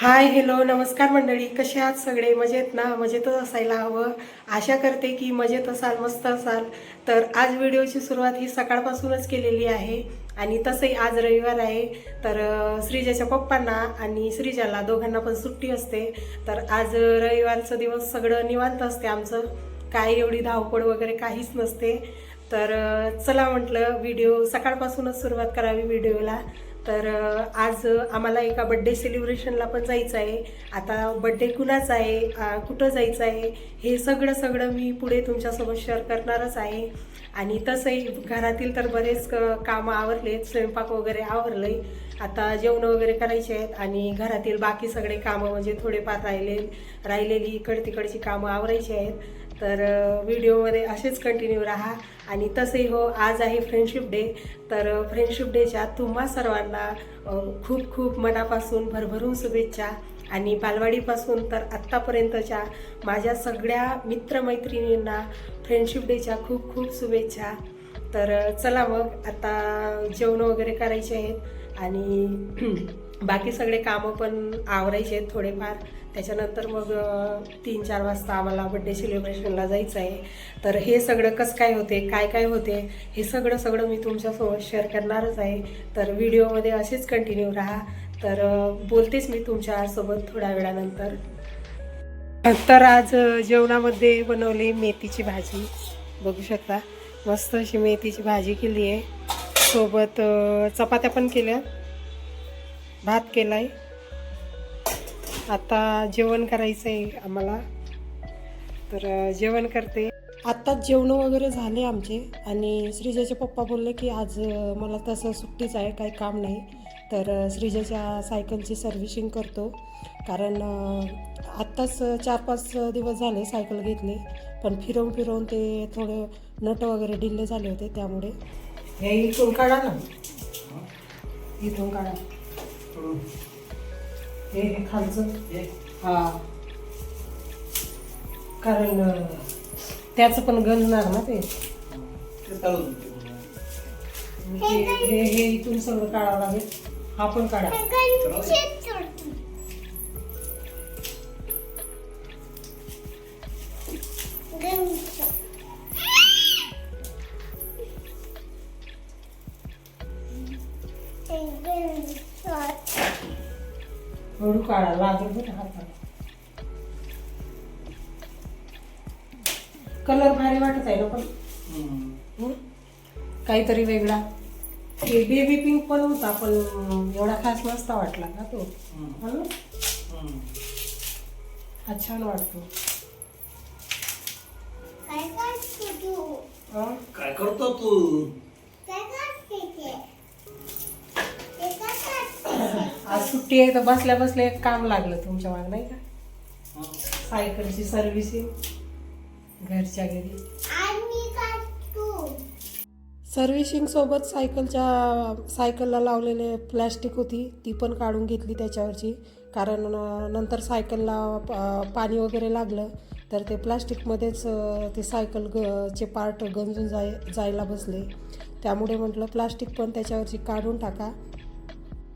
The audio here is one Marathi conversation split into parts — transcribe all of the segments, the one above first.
हाय हॅलो नमस्कार मंडळी, कसे आहात सगळे? मजेत ना? मजेतच असायला हवं. आशा करते की मजेत असाल, मस्त असाल. तर आज व्हिडिओची सुरुवात ही सकाळपासूनच केलेली आहे आणि तसंही आज रविवार आहे. तर श्रीजाच्या पप्पांना आणि श्रीजाला दोघांना पण सुट्टी असते. तर आज रविवारचा दिवस सगळं निवांत असते आमचं, काही एवढी धावपळ वगैरे काहीच नसते. तर चला म्हटलं व्हिडिओ सकाळपासूनच सुरुवात करावी व्हिडिओला. तर आज आम्हाला एका बड्डे सेलिब्रेशनला पण जायचं आहे. आता बड्डे कुणाचा आहे, कुठं जायचं आहे, हे सगळं सगळं मी पुढे तुमच्यासोबत शेअर करणारच आहे. आणि तसंही घरातील तर बरेच कामं आवरलेत, स्वयंपाक वगैरे आवरले. आता जेवण वगैरे करायचे आहेत आणि घरातील बाकी सगळे कामं म्हणजे थोडेफार राहिलेली इकड तिकडची कामं आवरायची आहेत. तर व्हिडिओमध्ये असेच कंटिन्यू राहा. आणि तसंही हो, आज आहे फ्रेंडशिप डे. तर फ्रेंडशिप डेच्या तुम्हा सर्वांना खूप खूप मनापासून भरभरून शुभेच्छा. आणि बालवाडीपासून तर आत्तापर्यंतच्या माझ्या सगळ्या मित्रमैत्रिणींना फ्रेंडशिप डेच्या खूप खूप शुभेच्छा. तर चला मग आता जेवण वगैरे करायचे आहेत आणि बाकी सगळे कामं पण आवरायचे आहेत थोडेफार. त्याच्यानंतर मग 3-4 वाजता आम्हाला बड्डे सेलिब्रेशनला जायचं आहे. तर हे सगळं कसं काय होते, काय काय होते, हे सगळं सगळं मी तुमच्यासोबत शेअर करणारच आहे. तर व्हिडिओमध्ये असेच कंटिन्यू राहा. तर बोलतेच मी तुमच्यासोबत थोड्या वेळानंतर. तर आज जेवणामध्ये बनवली मेथीची भाजी, बघू शकता. मस्त अशी मेथीची भाजी केली आहे, सोबत चपात्या पण केल्या, भात केला आहे. आता जेवण करायचं आहे आम्हाला. तर जेवण करते. आत्ताच जेवण वगैरे झाले आमचे आणि श्रीजाचे पप्पा बोलले की आज मला तसं सुट्टीच आहे, काही काम नाही. तर श्रीजाच्या सायकलची सर्व्हिसिंग करतो, कारण आत्ताच 4-5 दिवस झाले सायकल घेतली, पण फिरवून फिरवून ते थोडे नट वगैरे ढिल्ले झाले होते, त्यामुळे हे इथून काढा ना, इथून काढा हे खालचं. हां, कारण त्याचं पण गंजणार ना ते. हे इथून सगळं काढावं लागेल. हा पण काढा. हळू काढा, लागेल बरं हाताला. कलर भारी वाटत आहे ना, पण काहीतरी वेगळा. ते बेबी पिंक पण होता, पण एवढा खास नसता वाटला का तो. हा छान वाटतो. काय करतो तू? आज सुट्टी आहे तर बसल्या बसल्या एक काम लागलं तुमच्या मागे, नाही का? सायकलची सर्व्हिसिंग घरच्या घरी. सर्व्हिसिंग सोबत सायकलला लावलेले प्लॅस्टिक होती, ती पण काढून घेतली त्याच्यावरची. कारण नंतर सायकलला पाणी वगैरे लागलं तर ते प्लॅस्टिकमध्येच ते चे पार्ट गंजून जायला बसले. त्यामुळे म्हटलं प्लॅस्टिक पण त्याच्यावरची काढून टाका.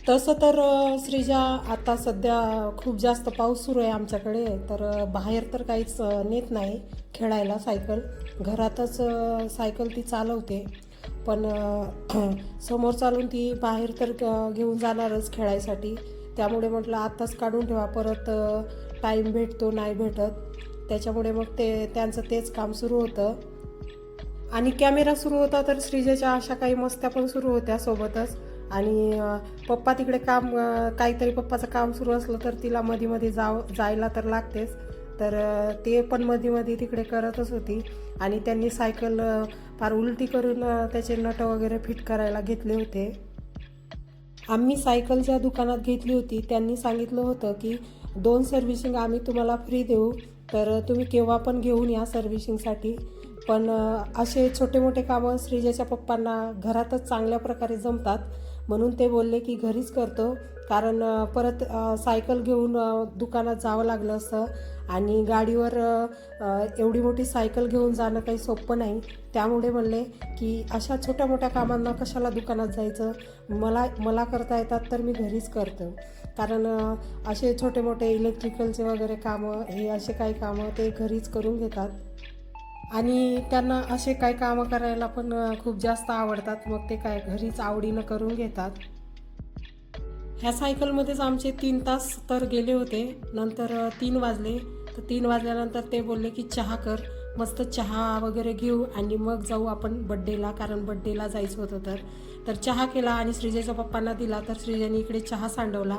तसं तर श्रीजा आता सध्या खूप जास्त पाऊस सुरू आहे आमच्याकडे, तर बाहेर तर काहीच नेत नाही खेळायला सायकल. घरातच सायकल ती चालवते, पण समोर चालून ती बाहेर तर घेऊन जाणारच खेळायसाठी. त्यामुळे म्हटलं आत्ताच काढून ठेवा, परत टाईम भेटतो नाही भेटत. त्याच्यामुळे मग त्यांचं तेच काम सुरू होतं. आणि कॅमेरा सुरू होता तर श्रीजाच्या अशा काही मस्त्या पण सुरू होत्या सोबतच. आणि पप्पा तिकडे काहीतरी पप्पाचं काम सुरू असलं तर तिला मध्ये जायला तर लागतेच. तर ते पण मध्ये तिकडे करतच होती. आणि त्यांनी सायकल फार उलटी करून त्याचे नट वगैरे फिट करायला घेतले होते. आम्ही सायकल ज्या दुकानात घेतली होती त्यांनी सांगितलं होतं की 2 सर्व्हिसिंग आम्ही तुम्हाला फ्री देऊ, तर तुम्ही केव्हा पण घेऊन या सर्व्हिसिंगसाठी. पण असे छोटे मोठे कामं श्रीजाच्या पप्पांना घरातच चांगल्या प्रकारे जमतात, म्हणून ते बोलले की घरीच करतो. कारण परत सायकल घेऊन दुकानात जावं लागलं असतं आणि गाडीवर एवढी मोठी सायकल घेऊन जाणं काही सोपं नाही. त्यामुळे म्हणले की अशा छोट्या मोठ्या कामांना कशाला दुकानात जायचं, मला करता येतात तर मी घरीच करतो. कारण असे छोटे मोठे इलेक्ट्रिकलचे वगैरे कामं, हे असे काही कामं ते घरीच करून घेतात आणि त्यांना असे काही कामं करायला पण खूप जास्त आवडतात. मग ते काय घरीच आवडीनं करून घेतात. ह्या सायकलमध्येच आमचे 3 तास तर गेले होते. नंतर 3 वाजले, तर 3 वाजल्यानंतर ते बोलले की चहा कर, मस्त चहा वगैरे घेऊ आणि मग जाऊ आपण बड्डेला, कारण बड्डेला जायचं होतं. तर चहा केला आणि श्रीजेच्या पप्पांना दिला. तर श्रीजाने इकडे चहा सांडवला,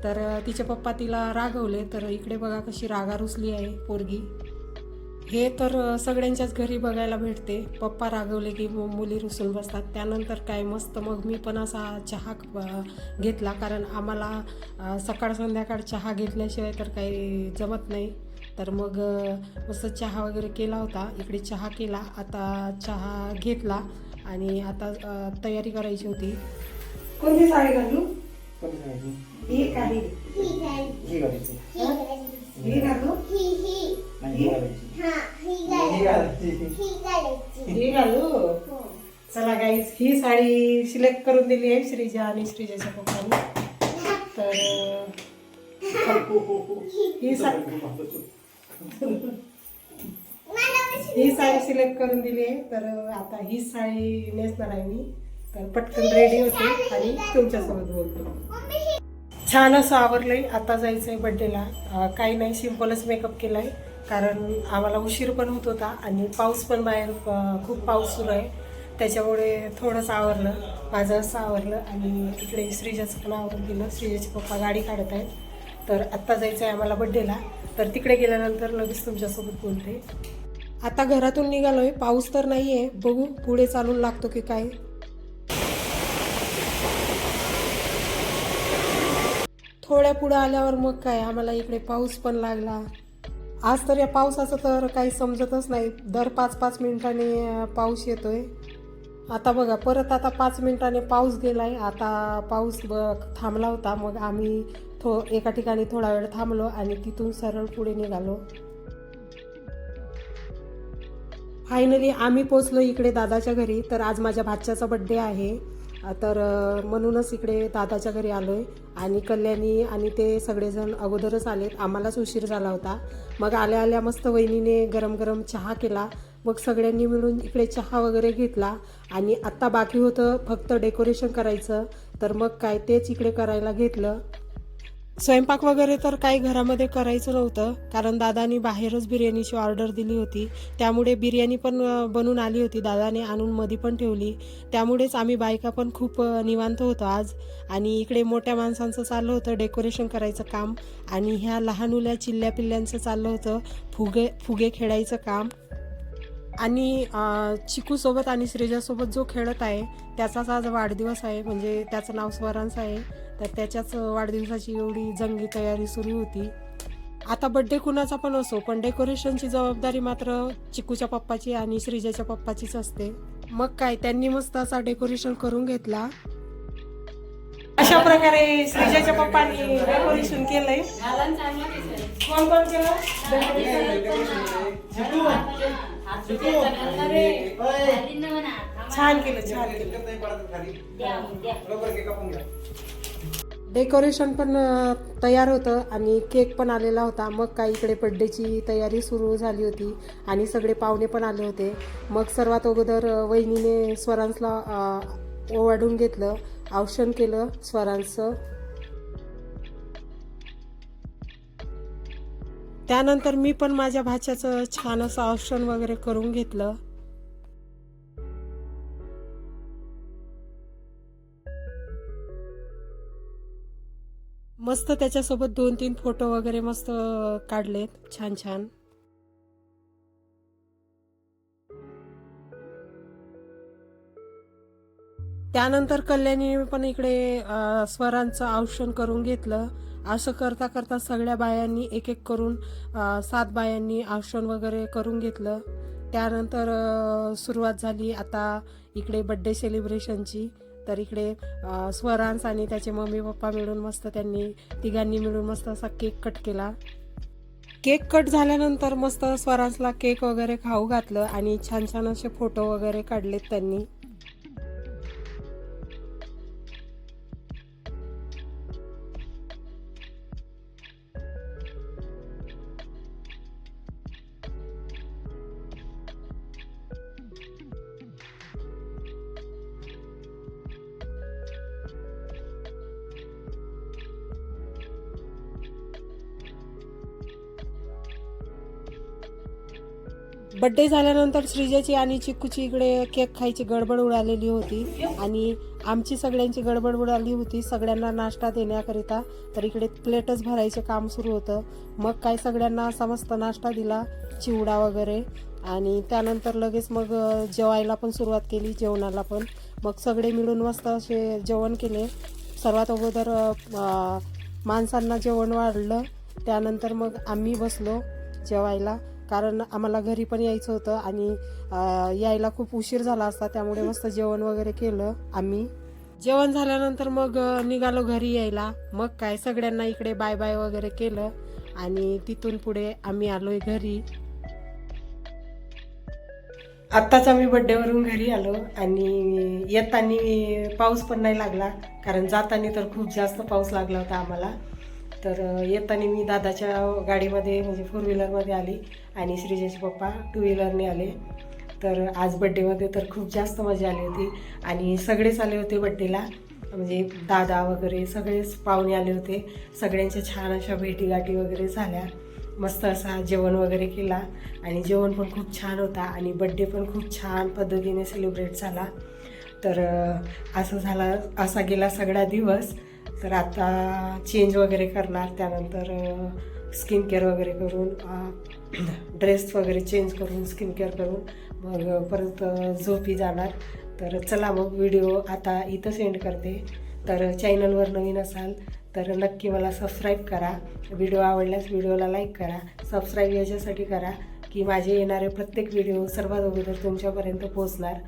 तर तिचे पप्पा तिला रागवले. तर इकडे बघा कशी रागा रुसली आहे पोरगी. हे तर सगळ्यांच्याच घरी बघायला भेटते, पप्पा रागवले की मुली रुसून बसतात. त्यानंतर काय मस्त मग मी पण असा चहा घेतला, कारण आम्हाला सकाळ संध्याकाळ चहा घेतल्याशिवाय तर काही जमत नाही. तर मग मस्त चहा वगैरे केला होता. इकडे चहा केला, आता चहा घेतला आणि आता तयारी करायची होती. कोणती साडी घालू? ही काही ही घालू, ही घालू. चला गाईज, ही साडी सिलेक्ट करून दिली आहे श्रीजा आणि श्रीजाच्या पप्पांनी. तर ही साडी सिलेक्ट करून दिली आहे. तर आता ही साडी नेसणार आहे मी. तर पटकन रेडी होते आणि तुमच्यासोबत बोलतो. छान असं आवरलंय, आता जायचंय बड्डेला. काही नाही, सिम्पलच मेकअप केलाय, कारण आम्हाला उशीर पण होत होता आणि पाऊस पण बाहेर खूप पाऊस सुरू आहे. त्याच्यामुळे थोडंसं आवरलं, माझं असं आवरलं आणि इकडे श्रीजाचं पण आवरून दिलं. श्रीजाचे पप्पा गाडी काढत आहेत. तर आत्ता जायचं आहे आम्हाला बड्डेला. तर तिकडे गेल्यानंतर लगेच तुमच्यासोबत बोलते. आता घरातून निघालोय, पाऊस तर नाही आहे, बघू पुढे चालून लागतो की काय. थोड्या पुढे आल्यावर मग काय आम्हाला इकडे पाऊस पण लागला. आज तर या पावसाचं तर काही समजतच नाही, दर 5-5 मिनिटांनी पाऊस येतोय. आता बघा परत आता 5 मिनिटांनी पाऊस गेलाय. आता पाऊस थांबला होता, मग आम्ही एका ठिकाणी थोडा वेळ थांबलो आणि तिथून सरळ पुढे निघालो. फायनली आम्ही पोचलो इकडे दादाच्या घरी. तर आज माझ्या भाच्याचा बड्डे आहे, तर म्हणूनच इकडे दादाच्या घरी आलो आहे. आणि कल्याणी आणि ते सगळेजण अगोदरच आलेत, आम्हालाच उशीर झाला होता. मग आल्या आल्या मस्त वहिनीने गरम गरम चहा केला. मग सगळ्यांनी मिळून इकडे चहा वगैरे घेतला आणि आत्ता बाकी होतं फक्त डेकोरेशन करायचं. तर मग काय तेच इकडे करायला घेतलं. स्वयंपाक वगैरे तर काही घरामध्ये करायचं नव्हतं, कारण दादानी बाहेरच बिर्याणीची ऑर्डर दिली होती. त्यामुळे बिर्याणी पण बनून आली होती, दादाने आणून मध्ये पण ठेवली. त्यामुळेच आम्ही बायका पण खूप निवांत होतो आज. आणि इकडे मोठ्या माणसांचं चाललं होतं डेकोरेशन करायचं काम आणि ह्या लहानुल्या चिल्ल्या पिल्ल्यांचं चाललं होतं फुगे खेळायचं काम. आणि चिकूसोबत आणि श्रीजासोबत जो खेळत आहे त्याचाच आज वाढदिवस आहे, म्हणजे त्याचं नाव स्वरांश आहे. तर त्याच्याच वाढदिवसाची एवढी जंगी तयारी सुरू होती. आता बड्डे कुणाचा पण असो, पण डेकोरेशनची जबाबदारी मात्र चिकूच्या पप्पाची आणि श्रीजाच्या पप्पाचीच असते. मग काय त्यांनी मस्त असा डेकोरेशन करून घेतला. अशा प्रकारे श्रीजाच्या पप्पांनी डेकोरेशन केलंय. कोण कोण केलं? छान केलं, छान केलं. डेकोरेशन पण तयार होतं आणि केक पण आलेला होता. मग काय इकडे बड्डेची तयारी सुरू झाली होती आणि सगळे पाहुणे पण आले होते. मग सर्वात अगोदर वहिनीने स्वरांशला ओवाळून घेतलं, औक्षण केलं स्वरांचं. त्यानंतर मी पण माझ्या भाच्याचं छान असं औक्षण वगैरे करून घेतलं. मस्त त्याच्यासोबत 2-3 फोटो वगैरे मस्त काढलेत छान छान. त्यानंतर कल्याणीने पण इकडे स्वरांचं औक्षण करून घेतलं. असं करता करता सगळ्या बायांनी एक एक करून 7 बायांनी औक्षण वगैरे करून घेतलं. त्यानंतर सुरुवात झाली आता इकडे बड्डे सेलिब्रेशनची. तर इकडे स्वरांश आणि त्याचे मम्मी पप्पा मिळून मस्त त्यांनी तिघांनी मिळून मस्त असा केक कट केला. केक कट झाल्यानंतर मस्त स्वरांशला केक वगैरे खाऊ घातलं आणि छान छान असे फोटो वगैरे काढलेत त्यांनी. बड्डे झाल्यानंतर श्रीजाची आणि चिक्कूची इकडे केक खायची गडबड उडालेली होती आणि आमची सगळ्यांची गडबड उडाली होती सगळ्यांना नाश्ता देण्याकरिता. तर इकडे प्लेटच भरायचे काम सुरू होतं. मग काय सगळ्यांना असा मस्त नाश्ता दिला, चिवडा वगैरे, आणि त्यानंतर लगेच मग जेवायला पण सुरुवात केली, जेवणाला पण. मग सगळे मिळून मस्त असे जेवण केले. सर्वात अगोदर माणसांना जेवण वाढलं, त्यानंतर मग आम्ही बसलो जेवायला, कारण आम्हाला घरी पण यायचं होतं आणि यायला खूप उशीर झाला असता, त्यामुळे मस्त जेवण वगैरे केलं आम्ही. जेवण झाल्यानंतर मग निघालो घरी यायला. मग काय सगळ्यांना इकडे बाय बाय वगैरे केलं आणि तिथून पुढे आम्ही आलोय घरी. आत्ताच आम्ही बड्डेवरून घरी आलो आणि येताना पाऊस पण नाही लागला, कारण जाताना तर खूप जास्त पाऊस लागला होता आम्हाला. तर येताना मी दादाच्या गाडीमध्ये म्हणजे 4 व्हीलरमध्ये आली आणि श्रीजाचे पप्पा 2 व्हीलरने आले. तर आज बड्डेमध्ये तर खूप जास्त मजा आली होती आणि सगळेच आले होते बड्डेला, म्हणजे दादा वगैरे सगळेच पाहुणे आले होते. सगळ्यांच्या छान अशा भेटीगाठी वगैरे झाल्या. मस्त असा जेवण वगैरे केला आणि जेवण पण खूप छान होता आणि बड्डे पण खूप छान पद्धतीने सेलिब्रेट झाला. तर असं झाला, असा गेला सगळा दिवस. तर आता चेंज वगैरे करणार, त्यानंतर स्किन केअर वगैरे करून, ड्रेस वगैरे चेंज करून, स्किन केअर करून मग परत झोपी जाणार. तर चला मग व्हिडिओ आता इथं सेंड करते. तर चॅनलवर नवीन असाल तर नक्की मला सबस्क्राईब करा. व्हिडिओ आवडल्यास व्हिडिओला लाईक करा. सबस्क्राईब याच्यासाठी करा की माझे येणारे प्रत्येक व्हिडिओ सर्वात अगोदर तुमच्यापर्यंत पोहोचणार.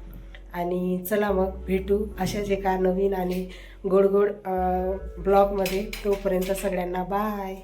आणि चला मग भेटू अशाच एका नवीन आणि गोड गोड ब्लॉगमध्ये. तोपर्यंत सगळ्यांना बाय.